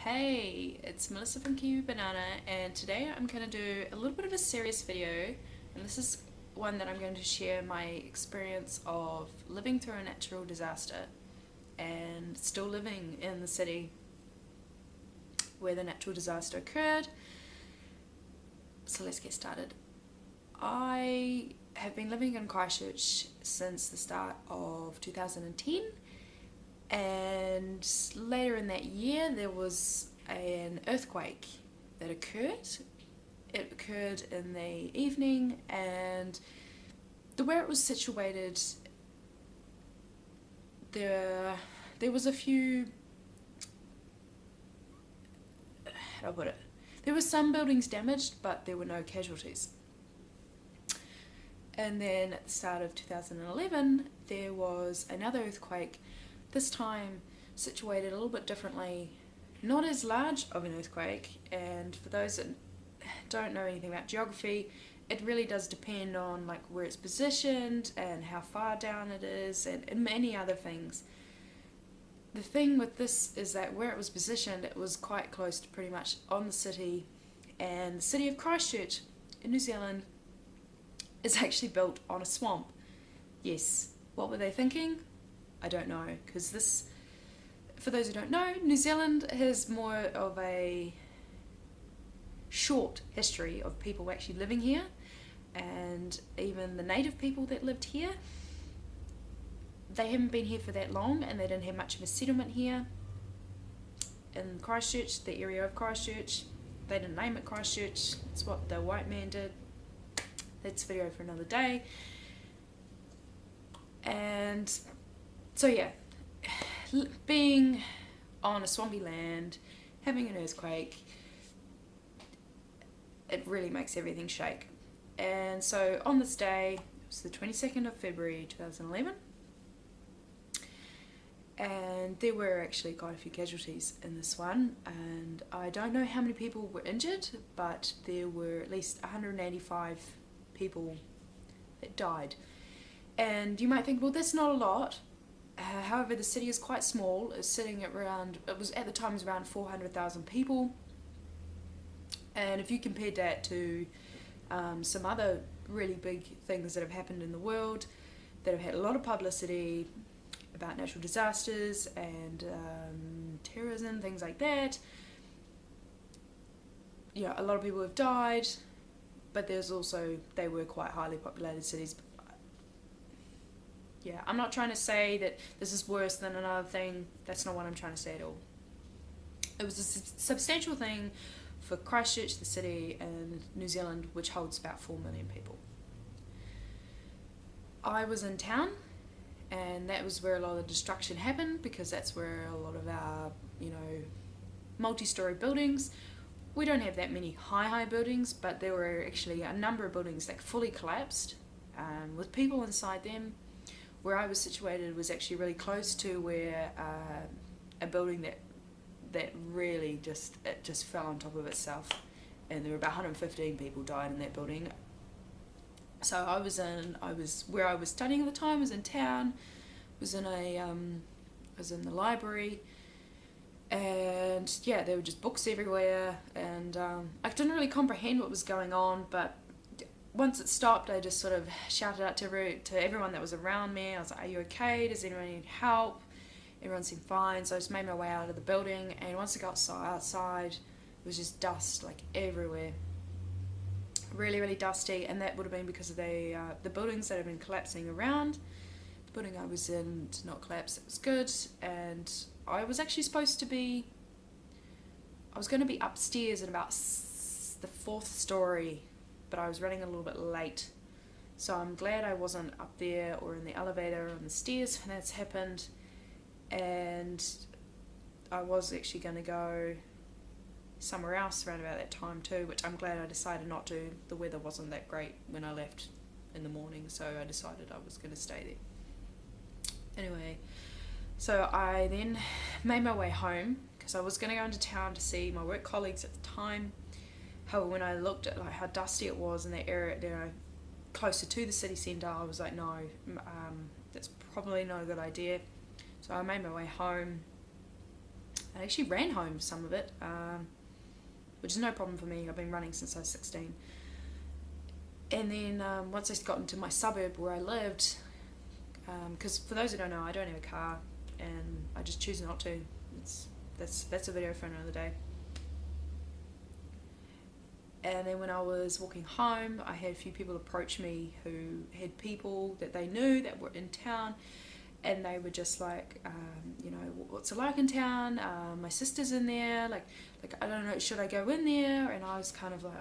Hey, it's Melissa from Kiwibanana, and today I'm going to do a little bit of a serious video, and this is one that I'm going to share my experience of living through a natural disaster and still living in the city where the natural disaster occurred. So let's get started. I have been living in Christchurch since the start of 2010, and later in that year there was an earthquake that occurred. It occurred in the evening, and where it was situated, there was a few, how do I put it, there were some buildings damaged, but there were no casualties. And then at the start of 2011 there was another earthquake, this time situated a little bit differently, not as large of an earthquake. And for those that don't know anything about geography, it really does depend on like where it's positioned and how far down it is, and many other things. The thing with this is that where it was positioned, it was quite close to pretty much on the city, and the city of Christchurch in New Zealand is actually built on a swamp. Yes, what were they thinking? I don't know, because this, for those who don't know, New Zealand has more of a short history of people actually living here, and even the native people that lived here, they haven't been here for that long, and they didn't have much of a settlement here in Christchurch, the area of Christchurch. They didn't name it Christchurch, it's what the white man did. That's a video for another day. And so yeah, being on a swampy land, having an earthquake, it really makes everything shake. And so on this day, it was the 22nd of February 2011, and there were actually quite a few casualties in this one, and I don't know how many people were injured, but there were at least 185 people that died. And you might think, well, that's not a lot. However, the city is quite small. It's sitting at around, it was at the time, it was around 400,000 people. And if you compared that to some other really big things that have happened in the world that have had a lot of publicity about natural disasters and terrorism, things like that, you know, a lot of people have died, but there's also, they were quite highly populated cities. Yeah, I'm not trying to say that this is worse than another thing. That's not what I'm trying to say at all. It was a substantial thing for Christchurch, the city in New Zealand, which holds about 4 million people. I was in town, and that was where a lot of the destruction happened, because that's where a lot of our, you know, multi-story buildings, we don't have that many high buildings, but there were actually a number of buildings that fully collapsed with people inside them. Where I was situated was actually really close to where a building that really just fell on top of itself, and there were about 115 people died in that building. So I was where I was studying at the time, was in town, was in the library, and yeah, there were just books everywhere, and I didn't really comprehend what was going on, but once it stopped, I just sort of shouted out to everyone that was around me. I was like, are you okay? Does anyone need help? Everyone seemed fine, so I just made my way out of the building, and once I got outside, it was just dust like everywhere. Really, really dusty, and that would have been because of the buildings that had been collapsing around. The building I was in did not collapse, it was good, and I was actually supposed to be, I was going to be upstairs at about the 4th story, but I was running a little bit late, so I'm glad I wasn't up there or in the elevator or on the stairs when that's happened. And I was actually going to go somewhere else around about that time too, which I'm glad I decided not to. The weather wasn't that great when I left in the morning, so I decided I was going to stay there. Anyway, so I then made my way home, because I was going to go into town to see my work colleagues at the time. However, when I looked at like how dusty it was in that area, you know, closer to the city centre, I was like, no, that's probably not a good idea. So I made my way home, I actually ran home for some of it, which is no problem for me. I've been running since I was 16. And then once I got into my suburb where I lived, because for those who don't know, I don't have a car, and I just choose not to. That's a video for another day. And then when I was walking home, I had a few people approach me who had people that they knew that were in town, and they were just like, what's it like in town? My sister's in there. Like I don't know, should I go in there? And I was kind of like,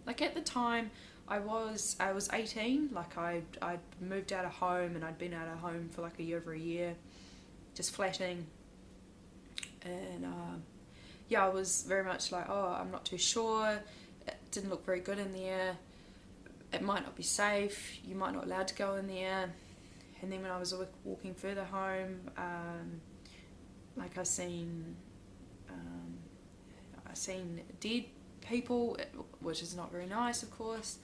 like at the time, I was 18. Like I'd moved out of home, and I'd been out of home for like over a year, just flashing, and I was very much like, I'm not too sure. It didn't look very good in there. It might not be safe. You might not allowed to go in there. And then when I was walking further home, I seen dead people, which is not very nice, of course.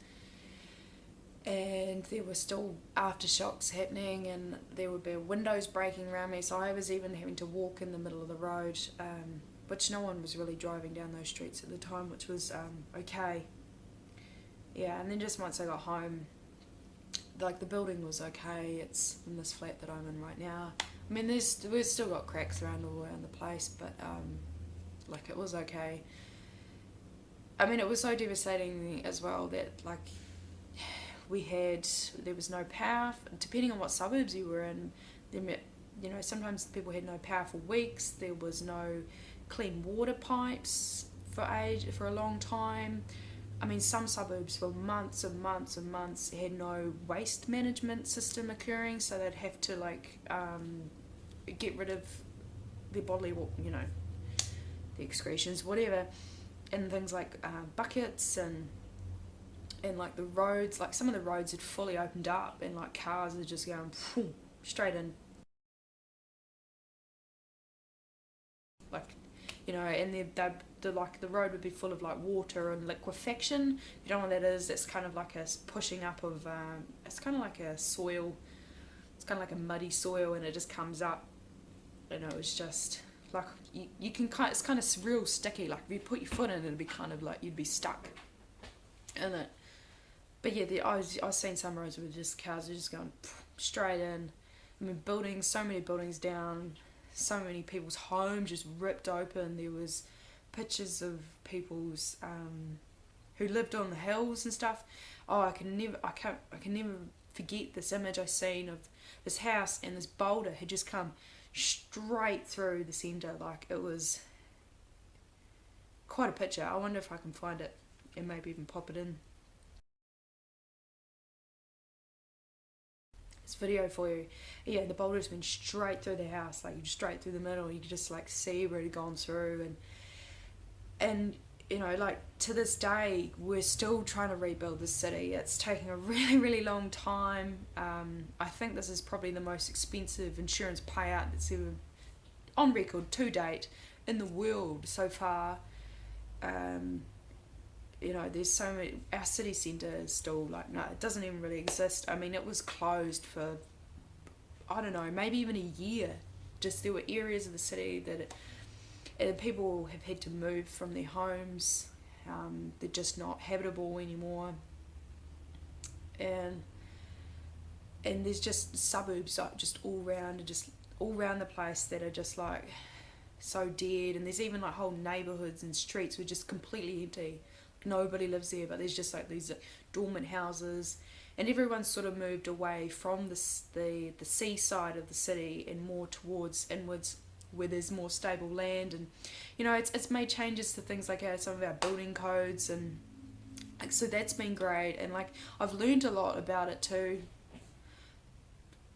And there were still aftershocks happening, and there would be windows breaking around me. So I was even having to walk in the middle of the road, which no one was really driving down those streets at the time, which was okay. Yeah, and then just once I got home, like the building was okay. It's in this flat that I'm in right now. I mean, we've still got cracks all around the place, but it was okay. I mean, it was so devastating as well that there was no power, depending on what suburbs you were in. Sometimes people had no power for weeks. There was no clean water pipes for a long time. I mean, some suburbs for months and months and months had no waste management system occurring, so they'd have to get rid of their bodily, the excretions, whatever, and things like buckets and like the roads. Like some of the roads had fully opened up, and like cars are just going straight in. And the road would be full of water and liquefaction. You don't know what that is. It's kind of like a pushing up of. It's kind of like a soil. It's kind of like a muddy soil, and it just comes up. And it was just like you can kind. It's kind of real sticky. Like if you put your foot in, it'd be kind of like you'd be stuck in it. But yeah, I was seeing some roads where just cars are just going straight in. I mean, so many buildings down. So many people's homes just ripped open. There was pictures of people's who lived on the hills and stuff. I can never forget this image I seen of this house, and this boulder had just come straight through the centre. Like, it was quite a picture. I wonder if I can find it and maybe even pop it in this video for you. Yeah, the boulder's went straight through the house, straight through the middle. You could just see where it had gone through, and to this day we're still trying to rebuild the city. It's taking a really, really long time. I think this is probably the most expensive insurance payout that's ever on record to date in the world so far. There's so many. Our city centre is still no, it doesn't even really exist. I mean, it was closed for, I don't know, maybe even a year. Just there were areas of the city and people have had to move from their homes. They're just not habitable anymore. And there's just suburbs just all around the place that are just so dead. And there's even whole neighbourhoods and streets were just completely empty. Nobody lives there, but there's just these dormant houses, and everyone's sort of moved away from the seaside of the city and more towards inwards, where there's more stable land. And it's made changes to things like some of our building codes, and so that's been great. And I've learned a lot about it too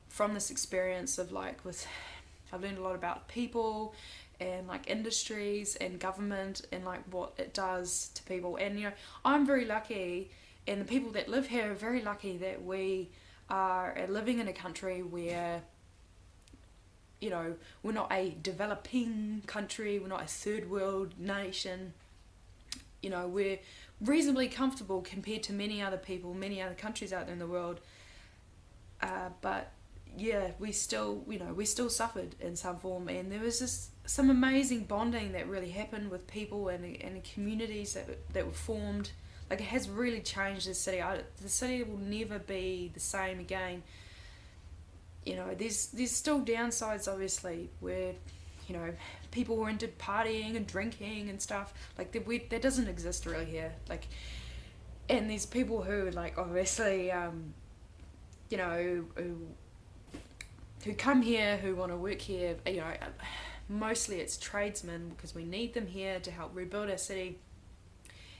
from this experience of I've learned a lot about people and industries and government and what it does to people. And I'm very lucky, and the people that live here are very lucky that we are living in a country where we're not a developing country, we're not a third world nation. We're reasonably comfortable compared to many other countries out there in the world, but yeah, we still suffered in some form, and there was just some amazing bonding that really happened with people and communities that were formed. Like, it has really changed the city. The city will never be the same again. There's still downsides, obviously, where people were into partying and drinking and stuff. Like, that doesn't exist really here. Like, and there's people who, like, obviously, who come here, who want to work here. Mostly it's tradesmen, because we need them here to help rebuild our city.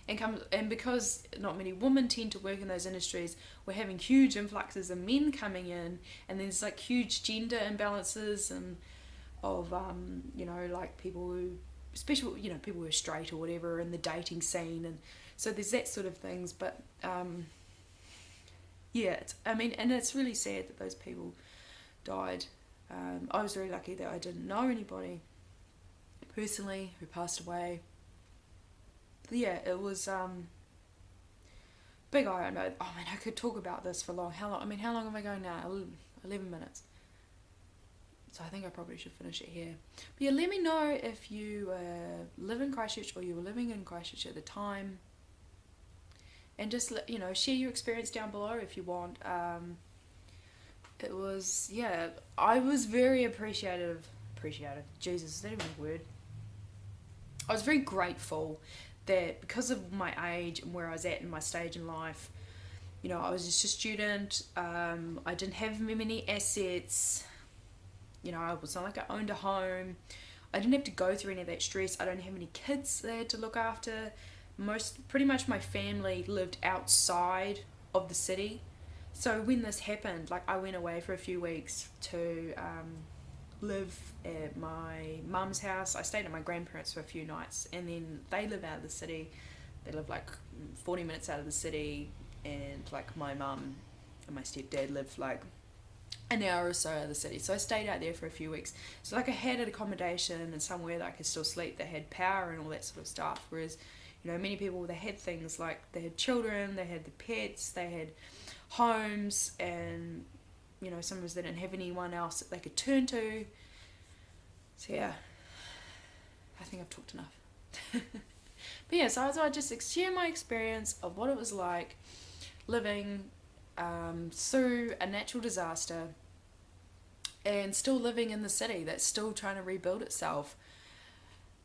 And because not many women tend to work in those industries, we're having huge influxes of men coming in, and there's like huge gender imbalances and of like people who, especially people who are straight or whatever, in the dating scene, and so there's that sort of things. But yeah, and it's really sad that those people died. I was very lucky that I didn't know anybody personally who passed away. But yeah, it was big eye. I know. Oh man, I could talk about this for long. How long? How long am I going now? 11 minutes. So I think I probably should finish it here. But yeah, let me know if you live in Christchurch, or you were living in Christchurch at the time, and just share your experience down below if you want. It was, yeah, I was very appreciative. Jesus, is that even a word? I was very grateful that, because of my age and where I was at in my stage in life, I was just a student. I didn't have many assets. I was not like I owned a home. I didn't have to go through any of that stress. I don't have any kids that I had to look after. Pretty much my family lived outside of the city. So when this happened, like, I went away for a few weeks to live at my mum's house. I stayed at my grandparents for a few nights, and then they live out of the city. They live like 40 minutes out of the city, and like my mum and my stepdad live like an hour or so out of the city. So I stayed out there for a few weeks. So like, I had an accommodation and somewhere that I could still sleep, that had power and all that sort of stuff. Whereas, many people, they had things like, they had children, they had the pets, they had homes, and some of us, they didn't have anyone else that they could turn to. So yeah, I think I've talked enough. But yeah, so I just share my experience of what it was like living through a natural disaster, and still living in the city that's still trying to rebuild itself.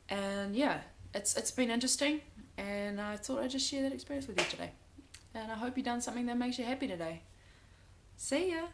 And yeah, it's been interesting, and I thought I'd just share that experience with you today. And I hope you've done something that makes you happy today. See ya!